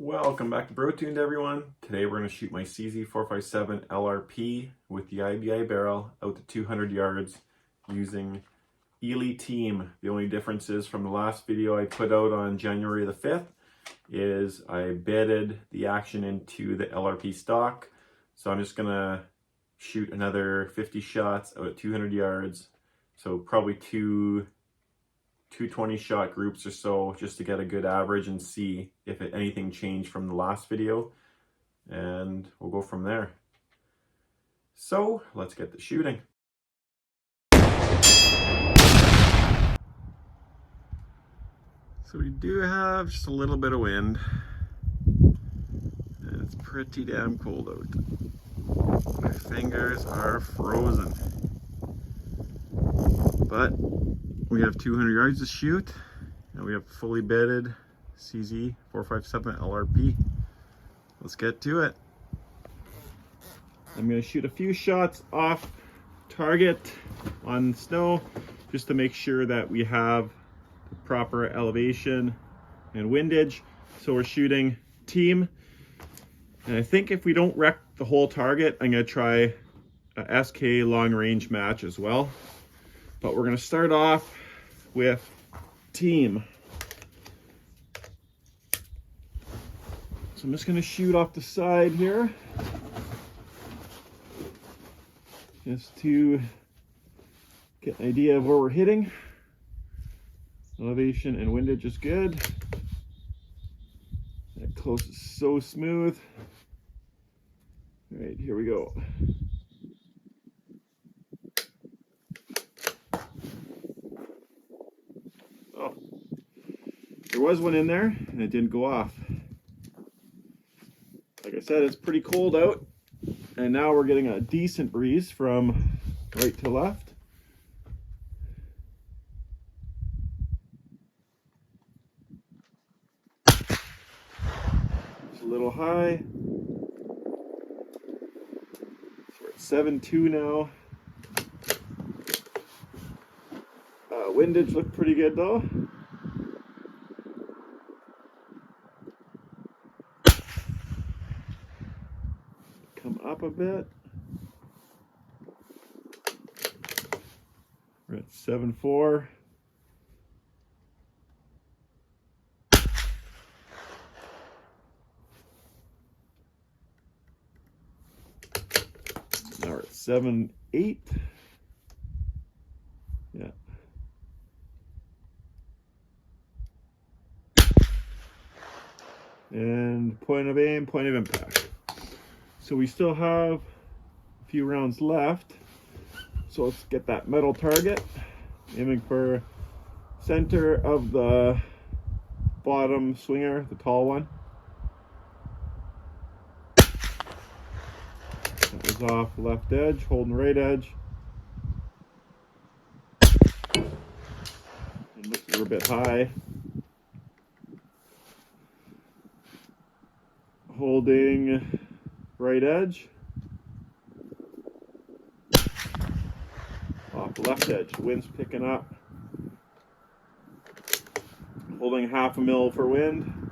Welcome back to Brotuned, everyone. Today we're going to shoot my CZ457 LRP with the IBI barrel out to 200 yards using Eley Team. The only difference is from the last video I put out on January the 5th is I bedded the action into the LRP stock. So I'm just going to shoot another 50 shots out at 200 yards. So probably two 20 shot groups or so, just to get a good average and see if anything changed from the last video, and we'll go from there. So let's get the shooting. So we do have just a little bit of wind and it's pretty damn cold out. My fingers are frozen, but we have 200 yards to shoot, and we have fully bedded CZ457 LRP. Let's get to it. I'm going to shoot a few shots off target on snow just to make sure that we have the proper elevation and windage. So we're shooting team, and I think if we don't wreck the whole target, I'm going to try a SK long range match as well. But we're going to start off with team. So I'm just going to shoot off the side here, just to get an idea of where we're hitting. Elevation and windage is good. That close is so smooth. All right, here we go. Oh, there was one in there and it didn't go off. Like I said, it's pretty cold out, and now we're getting a decent breeze from right to left. It's a little high. So we're at 7.2 now. Windage looked pretty good though. Come up a bit. We're at 7.4. Now we're at 7.8. Yeah. And point of aim, point of impact. So we still have a few rounds left. So let's get that metal target. Aiming for center of the bottom swinger, the tall one. That was off left edge, holding right edge. And this is a bit high. Holding right edge. Off left edge, the wind's picking up. Holding 1/2 mil for wind.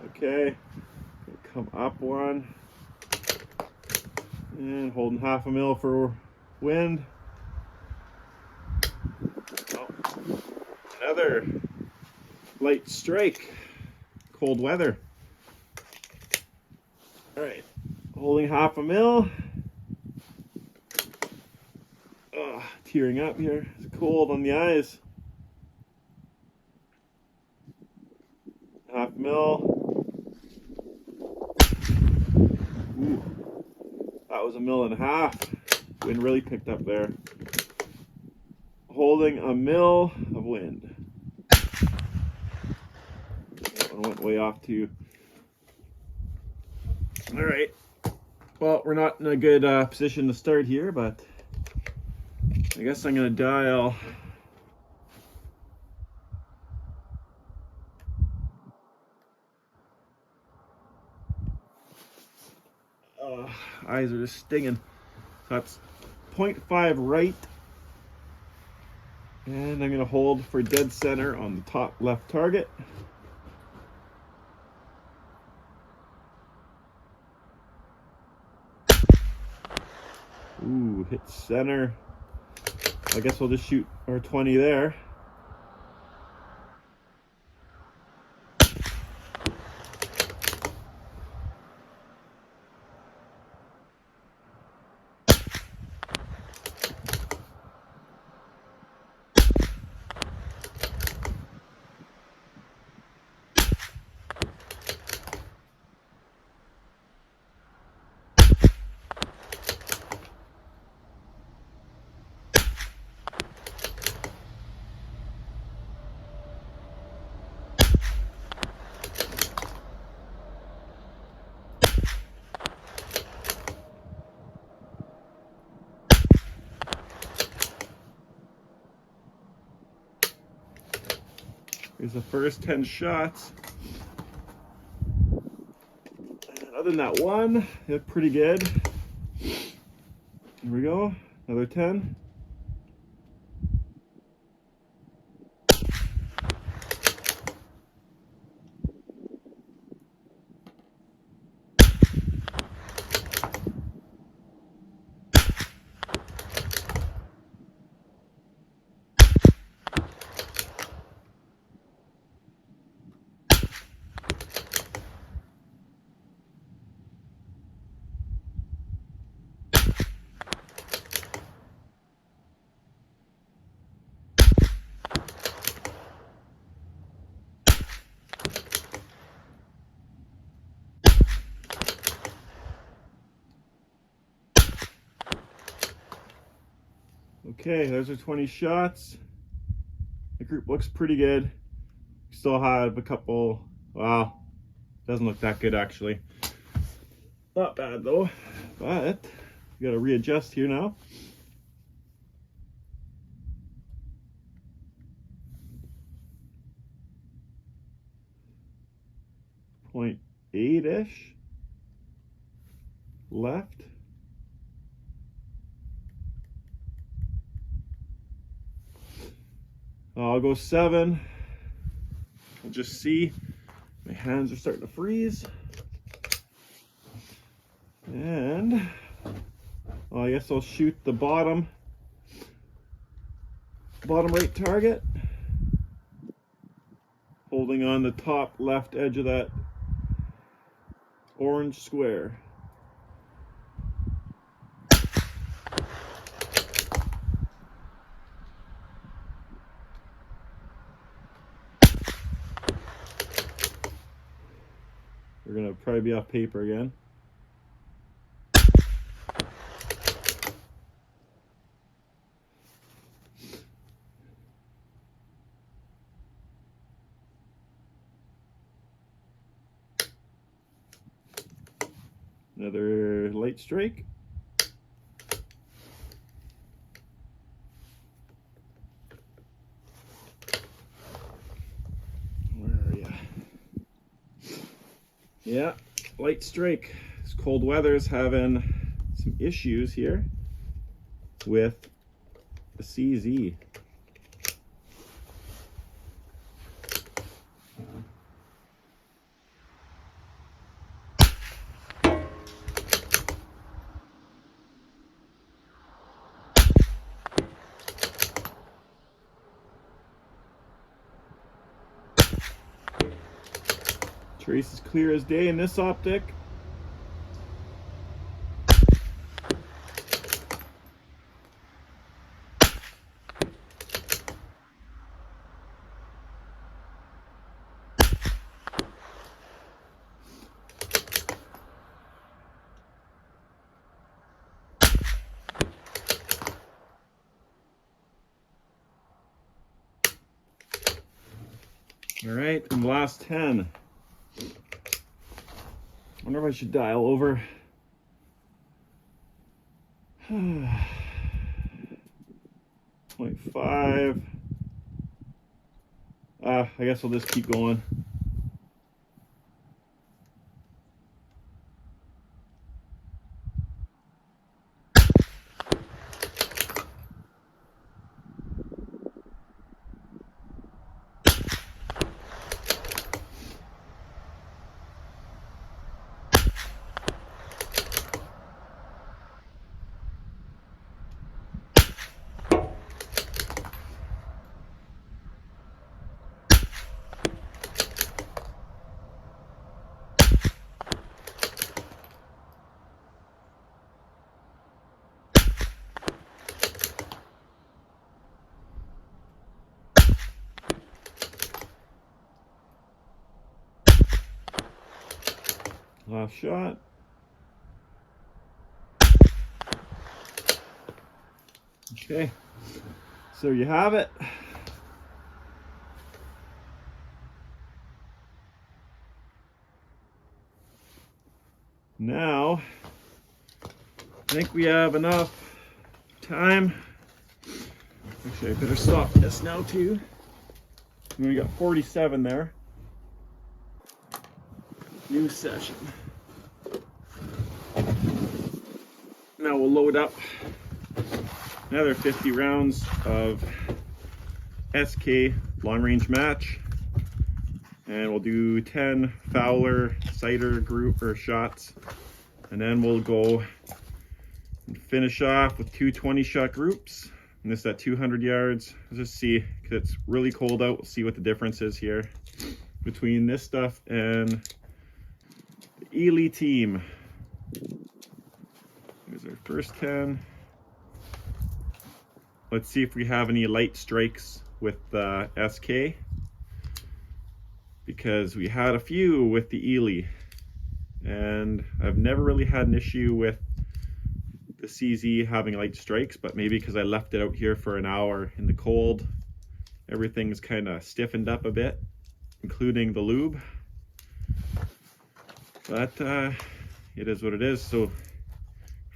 Okay, come up one. And holding 1/2 mil for wind. Oh, another light strike. Cold weather. All right, holding 1/2 mil. Tearing up here. It's cold on the eyes. 1/2 mil. Ooh, that was 1.5 mil. Wind really picked up there. Holding 1 mil of wind. That one went way off too. All right. Well, we're not in a good position to start here, but I guess I'm going to dial eyes are just stinging. So that's 0.5 right, and I'm going to hold for dead center on the top left target. Ooh, hit center. I guess we'll just shoot our 20 there. Here's the first 10 shots. And other than that one, they look pretty good. Here we go, another 10. Okay, those are 20 shots. The group looks pretty good. Still have a couple, wow, doesn't look that good actually. Not bad though, but we gotta readjust here now. 0.8-ish left. I'll go 7. We'll just see. My hands are starting to freeze. And well, I guess I'll shoot the bottom right target, holding on the top left edge of that orange square. We're gonna probably be off paper again. Another light strike. Where are you? Yeah, light strike. This cold weather is having some issues here with the CZ. Trace is clear as day in this optic. All right, and last 10. I wonder if I should dial over. 0.5. I guess I'll just keep going. Last shot. Okay, so you have it. Now, I think we have enough time. Actually, I better stop this now too. We got 47 there. New session. Now we'll load up another 50 rounds of SK long range match, and we'll do 10 Fowler cider group or shots, and then we'll go and finish off with two 20-shot groups, and this at 200 yards. Let's just see, because it's really cold out. We'll see what the difference is here between this stuff and the Eley Team. Here's our first 10. Let's see if we have any light strikes with the SK, because we had a few with the Eley, and I've never really had an issue with the CZ having light strikes, but maybe because I left it out here for an hour in the cold, everything's kind of stiffened up a bit, including the lube. But it is what it is. So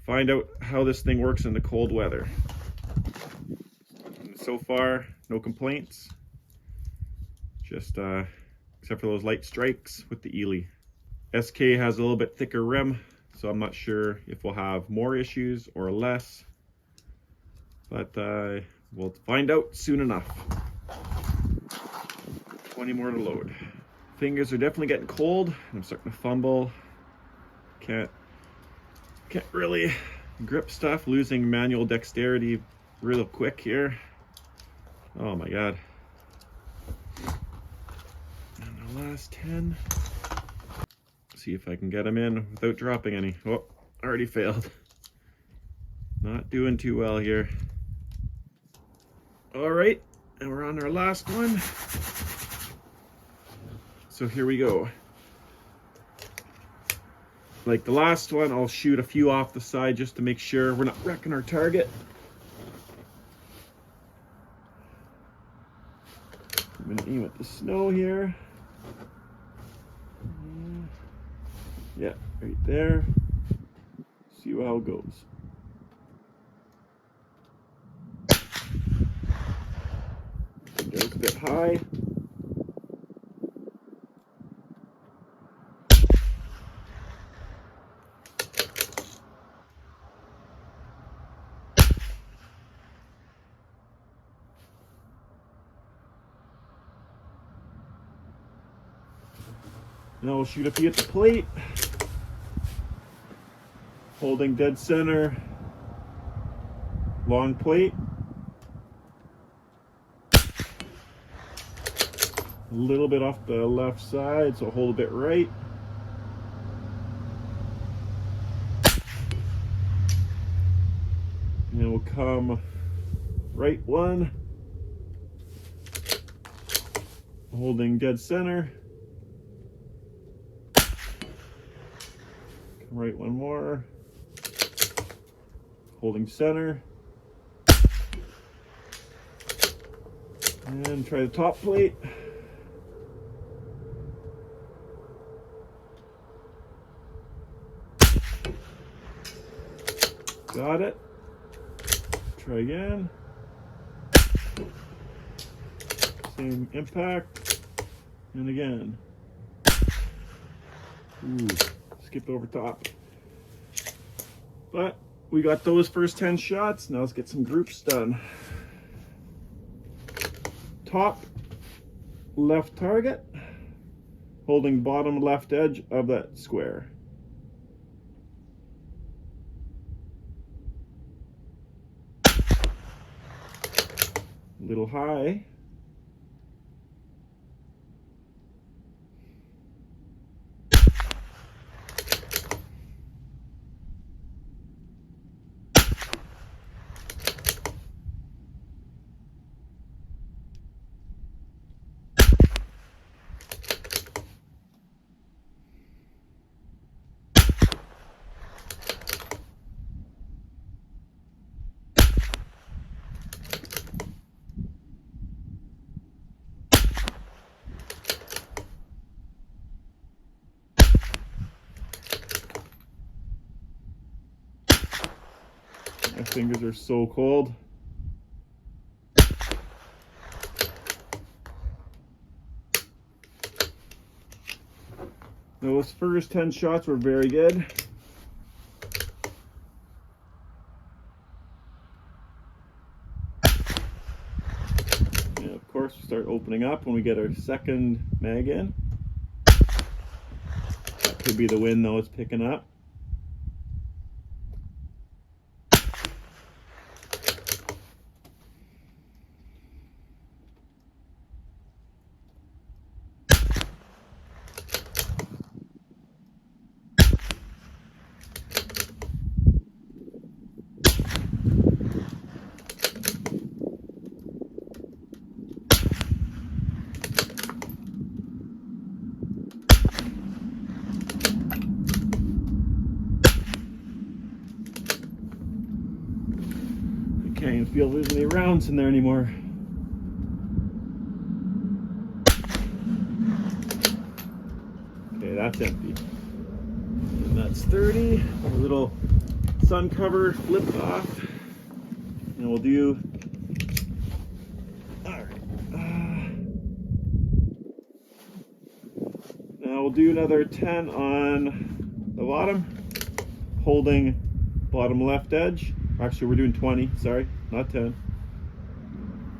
find out how this thing works in the cold weather. And so far, no complaints, just except for those light strikes with the Eley. SK has a little bit thicker rim, so I'm not sure if we'll have more issues or less, but we'll find out soon enough. 20 more to load. Fingers are definitely getting cold. I'm starting to fumble. Can't really grip stuff. Losing manual dexterity real quick here. Oh my god. And the last 10. See if I can get them in without dropping any. Oh, already failed. Not doing too well here. All right, and we're on our last one. So here we go. Like the last one, I'll shoot a few off the side just to make sure we're not wrecking our target. I'm gonna aim at the snow here. Yeah, right there. See how it goes. Goes a bit high. Now we'll shoot a few at the plate. Holding dead center. Long plate. A little bit off the left side, so hold a bit right. And then we'll come right one. Holding dead center. Come right one more. Holding center. And try the top plate. Got it. Try again. Same impact. And again. Ooh, skipped over top. But we got those first 10 shots. Now let's get some groups done. Top left target, holding bottom left edge of that square. A little high. fingers are so cold. Those first 10 shots were very good. And of course, we start opening up when we get our second mag in. That could be the wind though, it's picking up. Can't even feel there's any rounds in there anymore. Okay, that's empty. And that's 30. A little sun cover flipped off. And we'll do, alright. Now we'll do another 10 on the bottom, holding bottom left edge. Actually, we're doing 20, sorry, not 10.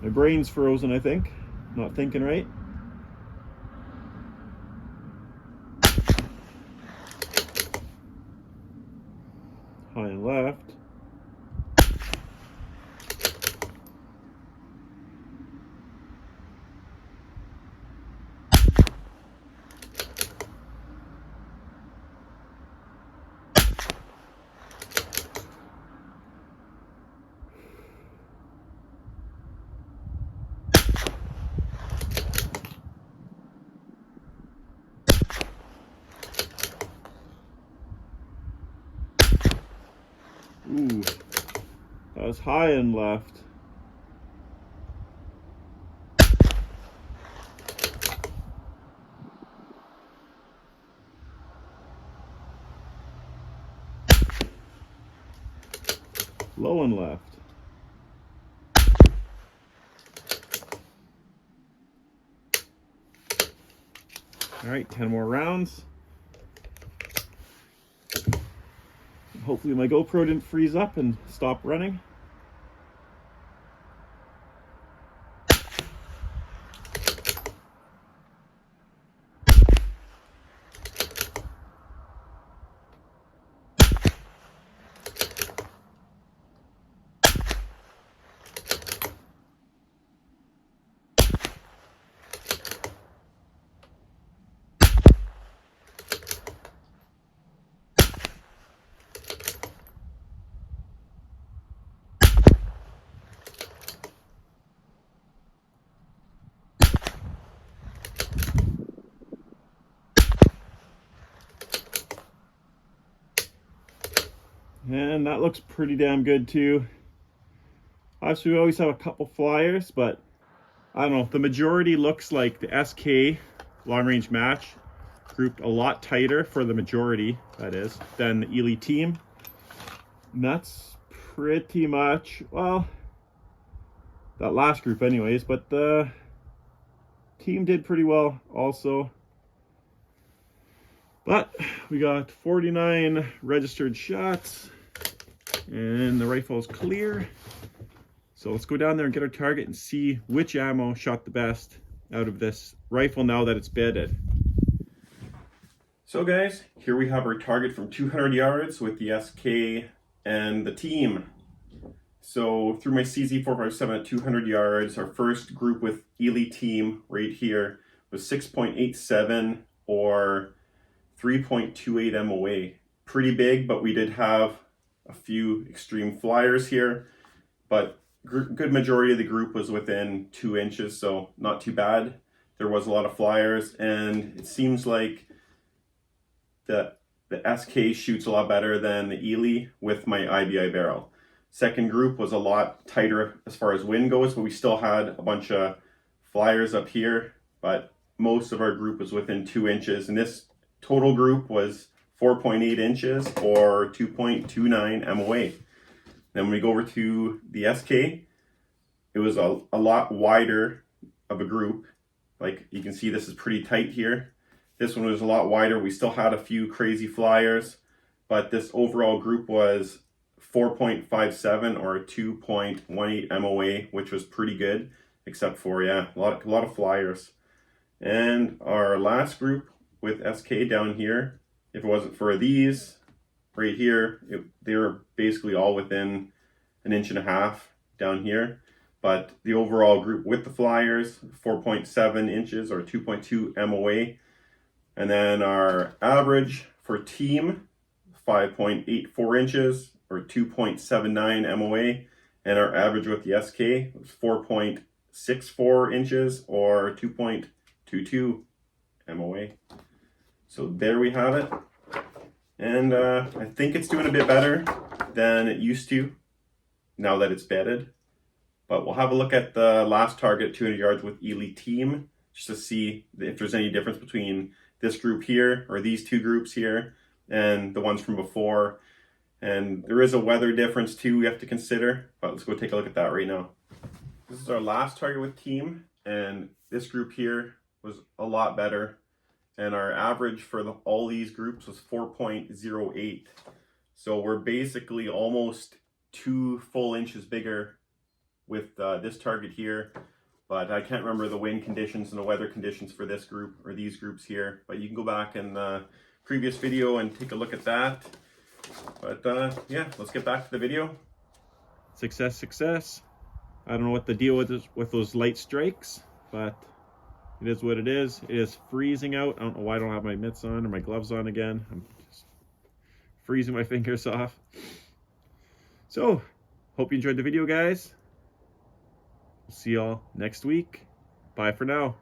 My brain's frozen, I think. Not thinking right. High and left. Ooh, that was high and left. Low and left. All right, 10 more rounds. Hopefully my GoPro didn't freeze up and stop running. And that looks pretty damn good too. Obviously we always have a couple flyers, but I don't know, the majority looks like the SK long range match grouped a lot tighter for the majority, that is, than the Eley Team. And that's pretty much, well, that last group anyways, but the team did pretty well also. But we got 49 registered shots and the rifle is clear. So let's go down there and get our target and see which ammo shot the best out of this rifle now that it's bedded. So guys, here we have our target from 200 yards with the SK and the team. So through my CZ457 at 200 yards, our first group with Eley Team right here was 6.87 or 3.28 MOA. Pretty big, but we did have a few extreme flyers here, but good majority of the group was within 2 inches, so not too bad. There was a lot of flyers, and it seems like the SK shoots a lot better than the Eley with my IBI barrel. Second group was a lot tighter as far as wind goes, but we still had a bunch of flyers up here, but most of our group was within 2 inches, and this total group was 4.8 inches or 2.29 MOA. Then when we go over to the SK, it was a lot wider of a group. Like you can see, this is pretty tight here. This one was a lot wider. We still had a few crazy flyers, but this overall group was 4.57 or 2.18 MOA, which was pretty good, except for, yeah, a lot of flyers. And our last group with SK down here, if it wasn't for these right here, they were basically all within 1.5 inches down here. But the overall group with the flyers, 4.7 inches or 2.2 MOA. And then our average for team, 5.84 inches or 2.79 MOA. And our average with the SK was 4.64 inches or 2.22 MOA. So there we have it. And I think it's doing a bit better than it used to now that it's bedded. But we'll have a look at the last target, 200 yards with Eley Team, just to see if there's any difference between this group here or these two groups here and the ones from before. And there is a weather difference too we have to consider, but let's go take a look at that right now. This is our last target with Team, and this group here was a lot better. And our average for all these groups was 4.08. So we're basically almost 2 full inches bigger with this target here. But I can't remember the wind conditions and the weather conditions for this group or these groups here. But you can go back in the previous video and take a look at that. But yeah, let's get back to the video. Success, success. I don't know what the deal with those light strikes, but it is what it is. It is freezing out. I don't know why I don't have my mitts on or my gloves on again. I'm just freezing my fingers off. So, hope you enjoyed the video, guys. See y'all next week. Bye for now.